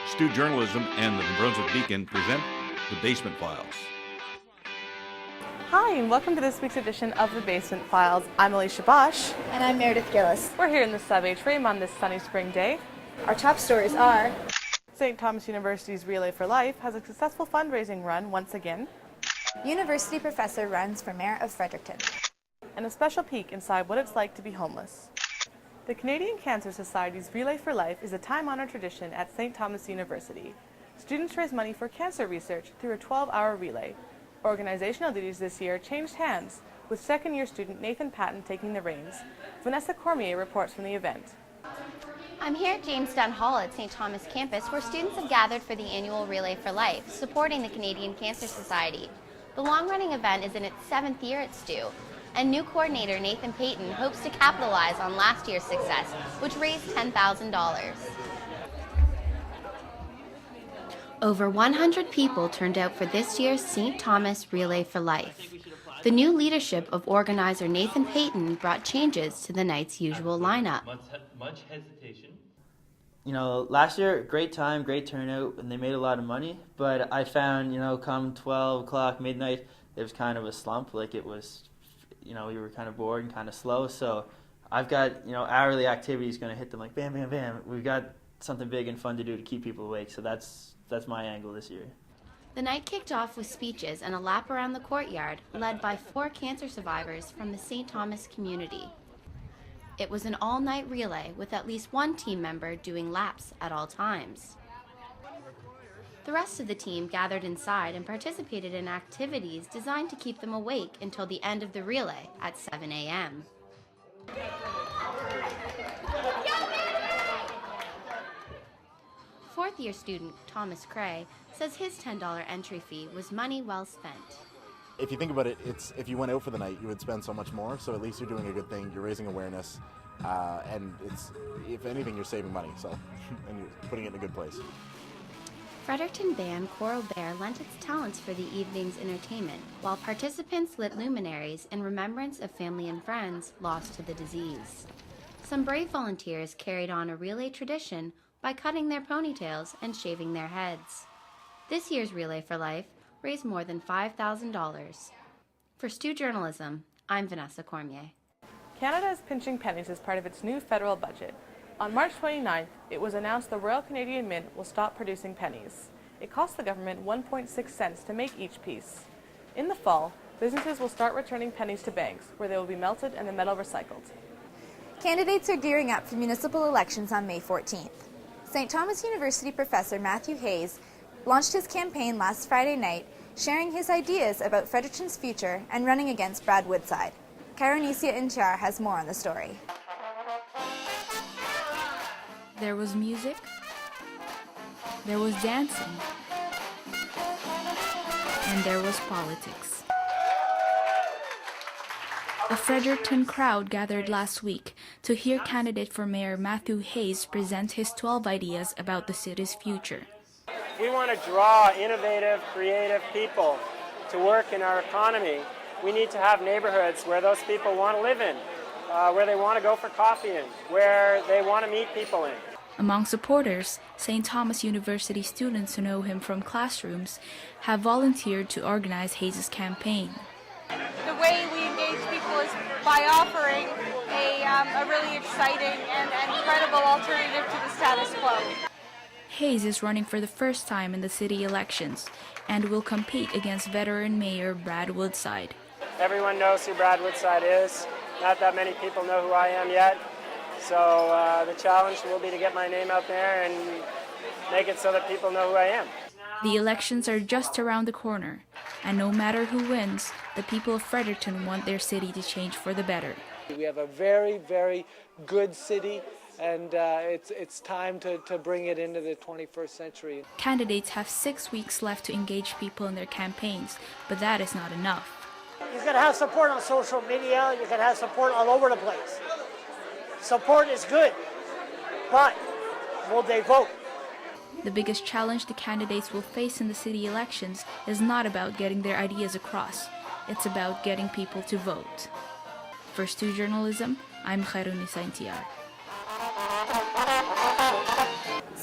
Stu Journalism and the New Brunswick Beacon present The Basement Files. Hi, and welcome to this week's edition of The Basement Files. I'm Alicia Bosch. And I'm Meredith Gillis. We're here in the sub-atrium on this sunny spring day. Our top stories are: St. Thomas University's Relay for Life has a successful fundraising run once again. University professor runs for mayor of Fredericton. And a special peek inside what it's like to be homeless. The Canadian Cancer Society's Relay for Life is a time-honored tradition at St. Thomas University. Students raise money for cancer research through a 12-hour relay. Organizational duties this year changed hands, with second-year student Nathan Patton taking the reins. Vanessa Cormier reports from the event. I'm here at James Dunn Hall at St. Thomas campus, where students have gathered for the annual Relay for Life, supporting the Canadian Cancer Society. The long-running event is in its 7th year at STU, and new coordinator Nathan Patton hopes to capitalize on last year's success, which raised $10,000. Over 100 people turned out for this year's St. Thomas Relay for Life. The new leadership of organizer Nathan Patton brought changes to the night's usual lineup. Much hesitation. You know, last year, great time, great turnout, and they made a lot of money. But I found, come 12 o'clock, midnight, it was kind of a slump. Like it was, we were kind of bored and kind of slow. So I've got, hourly activities going to hit them like bam, bam, bam. We've got something big and fun to do to keep people awake. So that's my angle this year. The night kicked off with speeches and a lap around the courtyard, led by 4 cancer survivors from the St. Thomas community. It was an all-night relay with at least one team member doing laps at all times. The rest of the team gathered inside and participated in activities designed to keep them awake until the end of the relay at 7 a.m. Fourth-year student Thomas Cray says his $10 entry fee was money well spent. If you think about it, if you went out for the night, you would spend so much more. So at least you're doing a good thing. You're raising awareness, and if anything, you're saving money. So, and you're putting it in a good place. Fredericton band Coral Bear lent its talents for the evening's entertainment, while participants lit luminaries in remembrance of family and friends lost to the disease. Some brave volunteers carried on a relay tradition by cutting their ponytails and shaving their heads. This year's Relay for Life raised more than $5,000. For STU Journalism, I'm Vanessa Cormier. Canada is pinching pennies as part of its new federal budget. On March 29th, it was announced the Royal Canadian Mint will stop producing pennies. It costs the government 1.6 cents to make each piece. In the fall, businesses will start returning pennies to banks, where they will be melted and the metal recycled. Candidates are gearing up for municipal elections on May 14th. St. Thomas University professor Matthew Hayes launched his campaign last Friday night, sharing his ideas about Fredericton's future and running against Brad Woodside. Karonisia Inchar has more on the story. There was music, there was dancing, and there was politics. A Fredericton crowd gathered last week to hear candidate for mayor Matthew Hayes present his 12 ideas about the city's future. We want to draw innovative, creative people to work in our economy. We need to have neighborhoods where those people want to live in, where they want to go for coffee in, where they want to meet people in. Among supporters, St. Thomas University students who know him from classrooms have volunteered to organize Hayes' campaign. The way we engage people is by offering a really exciting and credible alternative to the status quo. Hayes is running for the first time in the city elections and will compete against veteran Mayor Brad Woodside. Everyone knows who Brad Woodside is. Not that many people know who I am yet. So the challenge will be to get my name out there and make it so that people know who I am. The elections are just around the corner, and no matter who wins, the people of Fredericton want their city to change for the better. We have a very, very good city, and it's time to bring it into the 21st century. Candidates have 6 weeks left to engage people in their campaigns, but that is not enough. You can have support on social media, you can have support all over the place. Support is good, but will they vote? The biggest challenge the candidates will face in the city elections is not about getting their ideas across. It's about getting people to vote. For STU Journalism, I'm Karonisia Inchar.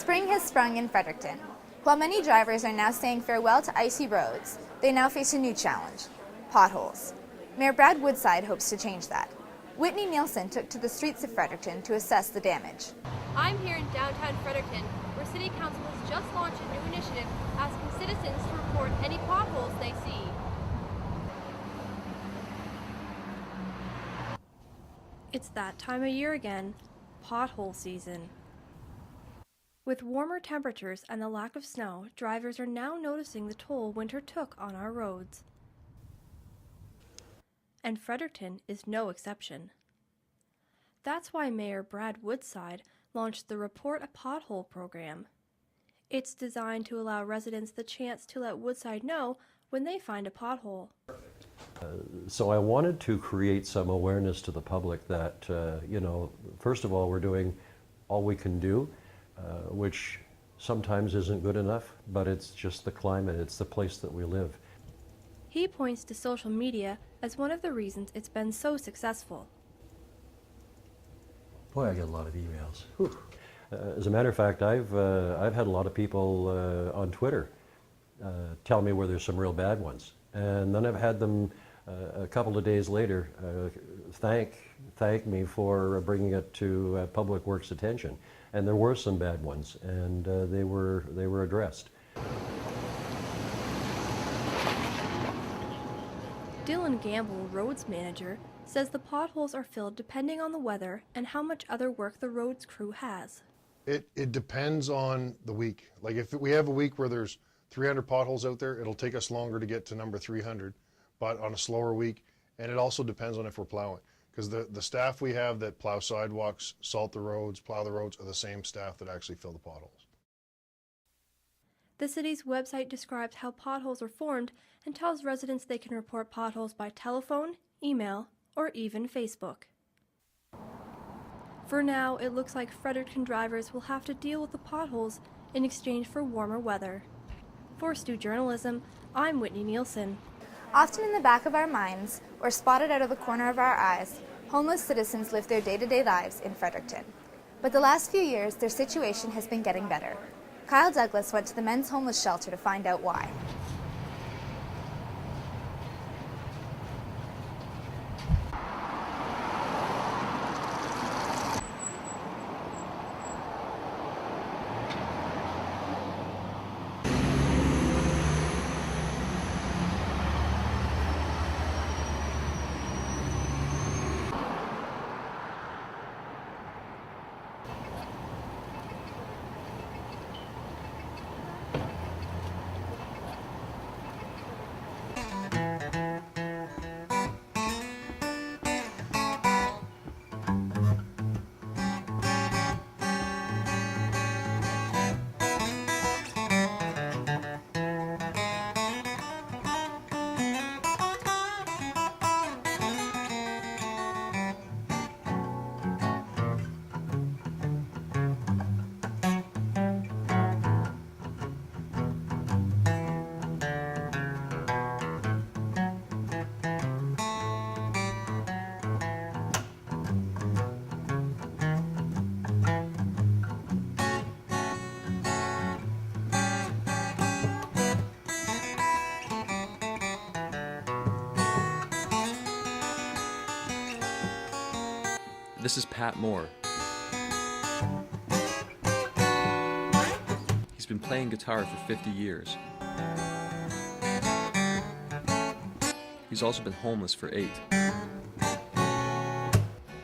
Spring has sprung in Fredericton. While many drivers are now saying farewell to icy roads, they now face a new challenge: potholes. Mayor Brad Woodside hopes to change that. Whitney Nielsen took to the streets of Fredericton to assess the damage. I'm here in downtown Fredericton, where City Council has just launched a new initiative asking citizens to report any potholes they see. It's that time of year again, pothole season. With warmer temperatures and the lack of snow, drivers are now noticing the toll winter took on our roads. And Fredericton is no exception. That's why Mayor Brad Woodside launched the Report a Pothole program. It's designed to allow residents the chance to let Woodside know when they find a pothole. So I wanted to create some awareness to the public that, first of all, we're doing all we can do, which sometimes isn't good enough, but it's just the climate, it's the place that we live. He points to social media as one of the reasons it's been so successful. Boy, I get a lot of emails. As a matter of fact, I've had a lot of people on Twitter tell me where there's some real bad ones, and then I've had them a couple of days later thank me for bringing it to Public Works' attention. And there were some bad ones, and they were addressed. Dylan Gamble, roads manager, says the potholes are filled depending on the weather and how much other work the roads crew has. It depends on the week. Like if we have a week where there's 300 potholes out there, it'll take us longer to get to number 300, but on a slower week, and it also depends on if we're plowing. Because the staff we have that plow sidewalks, salt the roads, plow the roads, are the same staff that actually fill the potholes. The city's website describes how potholes are formed and tells residents they can report potholes by telephone, email, or even Facebook. For now, it looks like Fredericton drivers will have to deal with the potholes in exchange for warmer weather. For Stu Journalism, I'm Whitney Nielsen. Often in the back of our minds, or spotted out of the corner of our eyes, homeless citizens live their day-to-day lives in Fredericton. But the last few years, their situation has been getting better. Kyle Douglas went to the men's homeless shelter to find out why. This is Pat Moore. He's been playing guitar for 50 years. He's also been homeless for 8.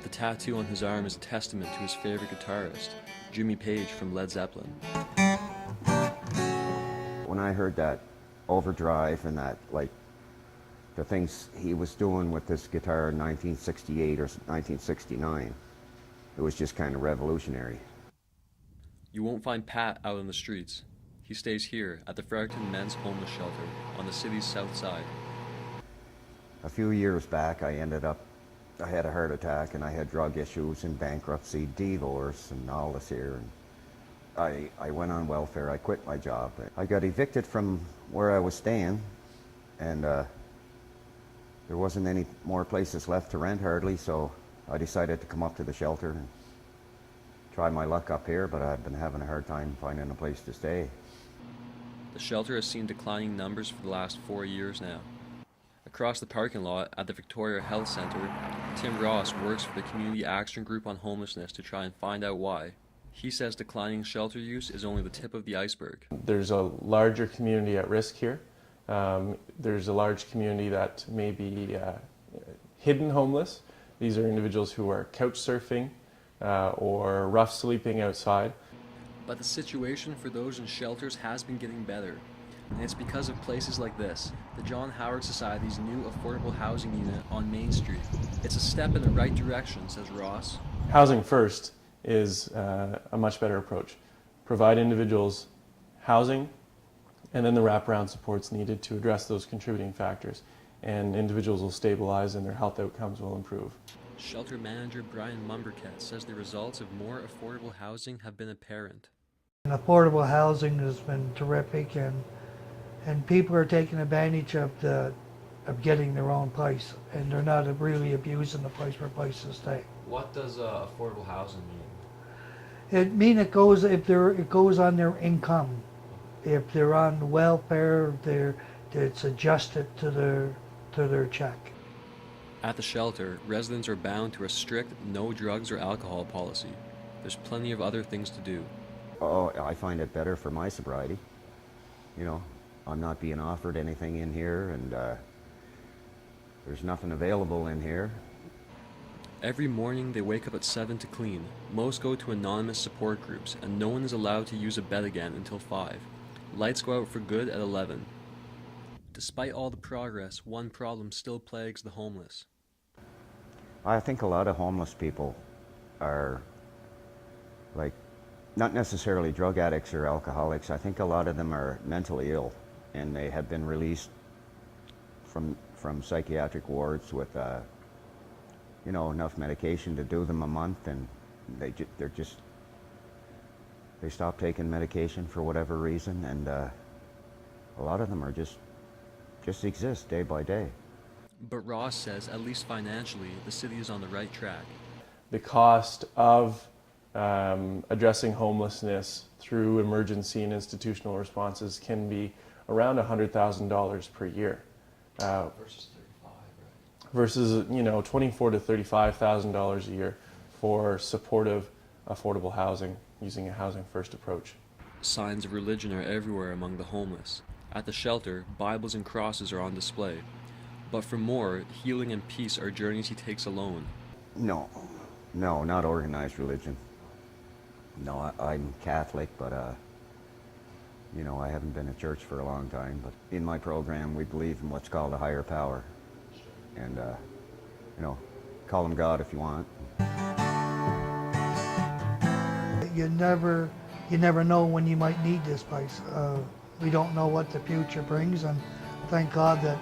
The tattoo on his arm is a testament to his favorite guitarist, Jimmy Page from Led Zeppelin. When I heard that overdrive and that, the things he was doing with this guitar in 1968 or 1969, it was just kind of revolutionary. You won't find Pat out on the streets. He stays here at the Fredericton Men's Homeless Shelter on the city's south side. A few years back, I had a heart attack, and I had drug issues and bankruptcy, divorce, and all this here. And I went on welfare. I quit my job. I got evicted from where I was staying, and there wasn't any more places left to rent hardly, so I decided to come up to the shelter. try my luck up here, but I've been having a hard time finding a place to stay. The shelter has seen declining numbers for the last 4 years now. Across the parking lot at the Victoria Health Centre, Tim Ross works for the Community Action Group on Homelessness to try and find out why. He says declining shelter use is only the tip of the iceberg. There's a larger community at risk here. There's a large community that may be hidden homeless. These are individuals who are couch surfing or rough sleeping outside. But the situation for those in shelters has been getting better. And it's because of places like this, the John Howard Society's new affordable housing unit on Main Street. It's a step in the right direction, says Ross. Housing first is a much better approach. Provide individuals housing, and then the wraparound supports needed to address those contributing factors. And individuals will stabilize and their health outcomes will improve. Shelter manager Brian Mumbercat says the results of more affordable housing have been apparent. And affordable housing has been terrific, and people are taking advantage of getting their own place, and they're not really abusing the place for a place to stay. What does affordable housing mean? It means it goes on their income. If they're on welfare, it's adjusted to their check. At the shelter, residents are bound to a strict no drugs or alcohol policy. There's plenty of other things to do. Oh, I find it better for my sobriety. You know, I'm not being offered anything in here, and there's nothing available in here. Every morning they wake up at 7 to clean. Most go to anonymous support groups, and no one is allowed to use a bed again until 5. Lights go out for good at 11. Despite all the progress, one problem still plagues the homeless. I think a lot of homeless people are, like, not necessarily drug addicts or alcoholics. I think a lot of them are mentally ill, and they have been released from psychiatric wards with you know, enough medication to do them a month, and they stop taking medication for whatever reason, and a lot of them are just exist day by day. But Ross says, at least financially, the city is on the right track. The cost of addressing homelessness through emergency and institutional responses can be around $100,000 per year. Versus 35, right? Versus, you know, $24,000 to $35,000 a year for supportive, affordable housing using a housing first approach. Signs of religion are everywhere among the homeless. At the shelter, Bibles and crosses are on display. But for more, healing and peace are journeys he takes alone. No, not organized religion. No, I'm Catholic, but you know, I haven't been at church for a long time. But in my program, we believe in what's called a higher power, and you know, call him God if you want. You never know when you might need this place. We don't know what the future brings, and thank God that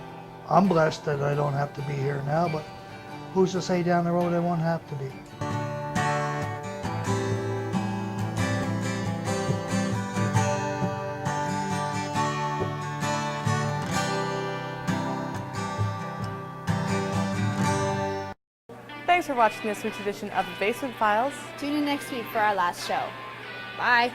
I'm blessed that I don't have to be here now, but who's to say down the road I won't have to be? Thanks for watching this week's edition of the Basement Files. Tune in next week for our last show. Bye.